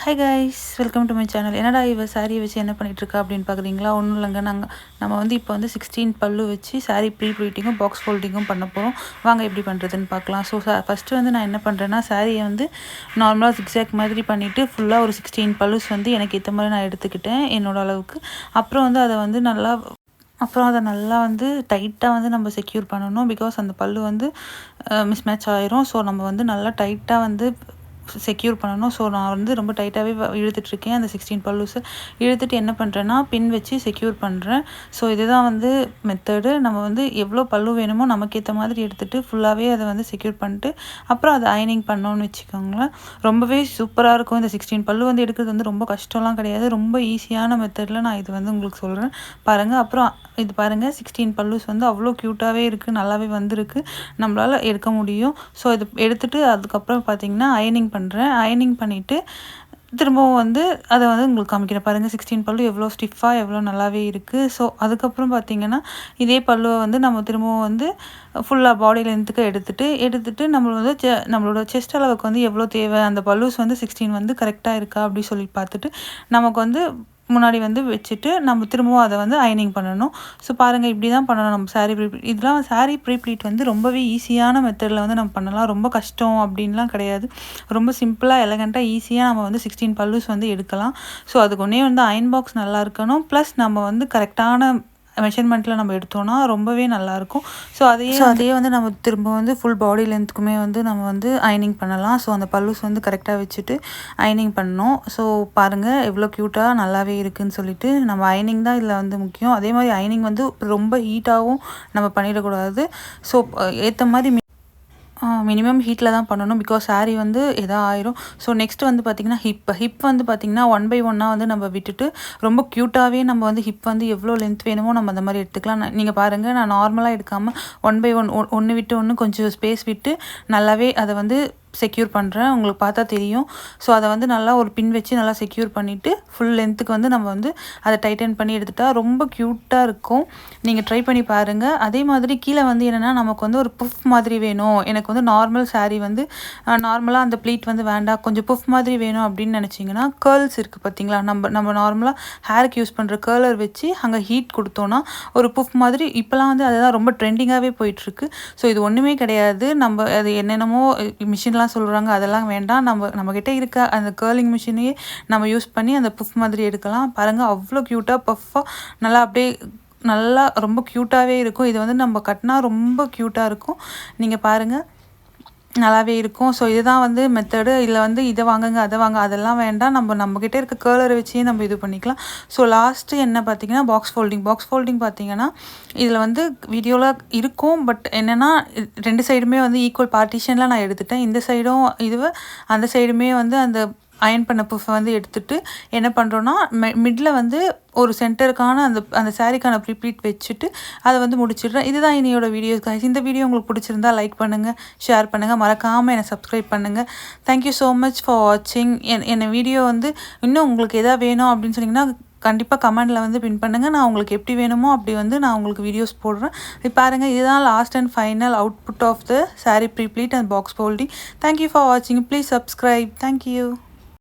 Hi guys, welcome to my channel. என்னடா இவ சாரியை வச்சு என்ன பண்ணிகிட்ருக்கா அப்படின்னு பார்க்குறீங்களா? ஒன்றும் இல்லைங்க. நம்ம வந்து இப்போ வந்து 16 பல்லு வச்சு சாரீ ப்ரீ ப்ளீட்டிங்கும் பாக்ஸ் ஃபோல்டிங்கும் பண்ண போகிறோம். வாங்க எப்படி பண்ணுறதுன்னு பார்க்கலாம். ஸோ ஃபஸ்ட்டு வந்து நான் என்ன பண்ணுறேன்னா, சாரியை வந்து நார்மலாக ஜிக்ஸாக் மாதிரி பண்ணிவிட்டு ஃபுல்லாக ஒரு 16 பல்லுஸ் வந்து எனக்கு ஏற்ற மாதிரி நான் எடுத்துக்கிட்டேன் என்னோடய அளவுக்கு. அப்புறம் வந்து அதை நல்லா வந்து டைட்டாக வந்து நம்ம செக்யூர் பண்ணணும். பிகாஸ் அந்த பல்லு வந்து மிஸ் மேட்ச் ஆயிரும். ஸோ நம்ம வந்து நல்லா டைட்டாக வந்து செக்யூர் பண்ணணும். ஸோ நான் வந்து ரொம்ப டைட்டாகவே இழுத்துட்ருக்கேன். அந்த 16 பல்லுஸை இழுத்துட்டு என்ன பண்ணுறேன்னா, பின் வச்சு செக்யூர் பண்ணுறேன். ஸோ இதுதான் வந்து மெத்தடு. நம்ம வந்து எவ்வளோ பல்லு வேணுமோ நமக்கேற்ற மாதிரி எடுத்துகிட்டு ஃபுல்லாகவே அதை வந்து செக்யூர் பண்ணிட்டு அப்புறம் அதை அயனிங் பண்ணோன்னு வச்சுக்கோங்களேன். ரொம்பவே சூப்பராக இருக்கும். இந்த 16 பல்லு வந்து எடுக்கிறது வந்து ரொம்ப கஷ்டம்லாம் கிடையாது. ரொம்ப ஈஸியான மெத்தடில் நான் இது வந்து உங்களுக்கு சொல்கிறேன் பாருங்கள். அப்புறம் இது பாருங்கள், 16 பல்லுஸ் வந்து அவ்வளோ க்யூட்டாகவே இருக்குது, நல்லாவே வந்திருக்கு, நம்மளால் எடுக்க முடியும். ஸோ இது எடுத்துகிட்டு அதுக்கப்புறம் பார்த்திங்கன்னா அயனிங் பண்ணிவிட்டு திரும்பவும் வந்து அதை வந்து உங்களுக்கு காமிக்கிறேன் பாருங்கள். 16 பல்லு எவ்வளோ ஸ்டிஃபாக எவ்வளோ நல்லாவே இருக்குது. ஸோ அதுக்கப்புறம் பார்த்திங்கன்னா இதே பல்லுவை வந்து நம்ம திரும்பவும் வந்து ஃபுல்லாக பாடி லென்த்துக்கு எடுத்துகிட்டு நம்மளோட செஸ்ட் அளவுக்கு வந்து எவ்வளோ தேவை, அந்த பல்லுஸ் வந்து 16 வந்து கரெக்டாக இருக்கா அப்படி சொல்லி பார்த்துட்டு நமக்கு வந்து முன்னாடி வந்து வச்சுட்டு நம்ம திரும்பவும் அதை வந்து அயனிங் பண்ணணும். ஸோ பாருங்கள், இப்படி தான் பண்ணணும் நம்ம சாரீ ப்ரீப்ளீட். இதெல்லாம் சாரீ ப்ரீப்ளீட் வந்து ரொம்பவே ஈஸியான மெத்தடில் வந்து நம்ம பண்ணலாம். ரொம்ப கஷ்டம் அப்படின்லாம் கிடையாது. ரொம்ப சிம்பிளாக எலகண்ட்டாக ஈஸியாக நம்ம வந்து 16 பல்லுஸ் வந்து எடுக்கலாம். ஸோ அதுக்கு ஒன்றே வந்து அயன் பாக்ஸ் நல்லா இருக்கணும். ப்ளஸ் நம்ம வந்து கரெக்டான மெஷர்மெண்ட்டில் நம்ம எடுத்தோன்னா ரொம்பவே நல்லாயிருக்கும். ஸோ அதையே வந்து நம்ம திரும்ப வந்து ஃபுல் பாடி லென்த்துக்குமே வந்து நம்ம வந்து அயனிங் பண்ணலாம். ஸோ அந்த பல்லுஸ் வந்து கரெக்டாக வச்சுட்டு அயனிங் பண்ணணும். ஸோ பாருங்கள் எவ்வளோ க்யூட்டாக நல்லாவே இருக்குதுன்னு சொல்லிட்டு. நம்ம அயனிங் தான் இதில் வந்து முக்கியம். அதே மாதிரி அயனிங் வந்து ரொம்ப ஹீட்டாகவும் நம்ம பண்ணிடக்கூடாது. ஸோ ஏற்ற மாதிரி மினிமம் ஹீட்டில் தான் பண்ணணும். பிகாஸ் சாரீ வந்து ஆயிரும். ஸோ நெக்ஸ்ட்டு வந்து பார்த்திங்கன்னா ஹிப் வந்து பார்த்திங்கன்னா 1 by 1 வந்து நம்ம விட்டுட்டு ரொம்ப க்யூட்டாகவே நம்ம வந்து ஹிப் வந்து எவ்வளோ லென்த் வேணுமோ நம்ம அந்த மாதிரி எடுத்துக்கலாம். நீங்கள் பாருங்கள், நான் நார்மலாக எடுக்காமல் 1 by 1 ஒன்று விட்டு ஒன்று கொஞ்சம் ஸ்பேஸ் விட்டு நல்லாவே அதை வந்து செக்யூர் பண்ணுறேன். உங்களுக்கு பார்த்தா தெரியும். ஸோ அதை வந்து நல்லா ஒரு பின் வச்சு நல்லா செக்யூர் பண்ணிவிட்டு ஃபுல் லென்த்துக்கு வந்து நம்ம வந்து அதை டைட்டன் பண்ணி எடுத்துட்டா ரொம்ப க்யூட்டாக இருக்கும். நீங்கள் ட்ரை பண்ணி பாருங்கள். அதே மாதிரி கீழே வந்து என்னென்னா, நமக்கு வந்து ஒரு புஃப் மாதிரி வேணும், எனக்கு வந்து நார்மல் சாரீ வந்து நார்மலாக அந்த ப்ளீட் வந்து வேண்டாம், கொஞ்சம் புஃப் மாதிரி வேணும் அப்படின்னு நினச்சிங்கன்னா கேர்ள்ஸ் இருக்குது பார்த்தீங்களா, நம்ம நார்மலாக ஹேருக்கு யூஸ் பண்ணுற கேர்லர் வச்சு அங்கே ஹீட் கொடுத்தோன்னா ஒரு புஃப் மாதிரி இப்போலாம் வந்து அதுதான் ரொம்ப ட்ரெண்டிங்காகவே போயிட்டுருக்கு. ஸோ இது ஒன்றுமே கிடையாது. நம்ம அது என்னென்னமோ மிஷின்லாம் சொல்கிறாங்க, அதெல்லாம் வேண்டாம். நம்மக்கிட்ட இருக்க அந்த கேர்லிங் மிஷினையே நம்ம யூஸ் பண்ணி அந்த புஃப் மாதிரி எடுக்கலாம். பாருங்கள், அவ்வளோ க்யூட்டாக பஃப்பாக நல்லா ரொம்ப க்யூட்டாகவே இருக்கும். இது வந்து நம்ம கட்டினா ரொம்ப க்யூட்டாக இருக்கும். நீங்கள் பாருங்கள், நல்லாவே இருக்கும். ஸோ இதுதான் வந்து மெத்தடு. இதில் வந்து இதை வாங்குங்க அதை வாங்க அதெல்லாம் வேண்டாம். நம்மக்கிட்ட இருக்க கேர்லரை வச்சே நம்ம இது பண்ணிக்கலாம். ஸோ லாஸ்ட்டு என்ன பார்த்திங்கன்னா பாக்ஸ் ஃபோல்டிங் பார்த்திங்கன்னா இதில் வந்து வீடியோவில் இருக்கும். பட் என்னென்னா 2 சைடுமே வந்து ஈக்குவல் பார்ட்டிஷனில் நான் எடுத்துட்டேன். இந்த சைடும் அந்த சைடுமே வந்து அந்த அயன் பண்ண புஃபை வந்து எடுத்துகிட்டு என்ன பண்ணுறோன்னா, மிடில் வந்து ஒரு சென்டருக்கான அந்த சாரீக்கான ப்ரீப்ளீட் வச்சுட்டு அதை வந்து முடிச்சிடுறேன். இதுதான் என்னோட வீடியோஸ் கைஸ். இந்த வீடியோ உங்களுக்கு பிடிச்சிருந்தா லைக் பண்ணுங்கள், ஷேர் பண்ணுங்கள், மறக்காமல் என்னை சப்ஸ்கிரைப் பண்ணுங்கள். தேங்க்யூ ஸோ மச் ஃபார் வாட்சிங். என்ன வீடியோ வந்து இன்னும் உங்களுக்கு எதாவது வேணும் அப்படின்னு சொன்னிங்கன்னா கண்டிப்பாக கமெண்டில் வந்து பின் பண்ணுங்கள். நான் உங்களுக்கு எப்படி வேணுமோ அப்படி வந்து நான் உங்களுக்கு வீடியோஸ் போடுறேன். இப்போ பாருங்கள், இதுதான் last and final output of the sari pre-pleated and box folding. Thank you for வாட்சிங். Please subscribe. தேங்க்யூ.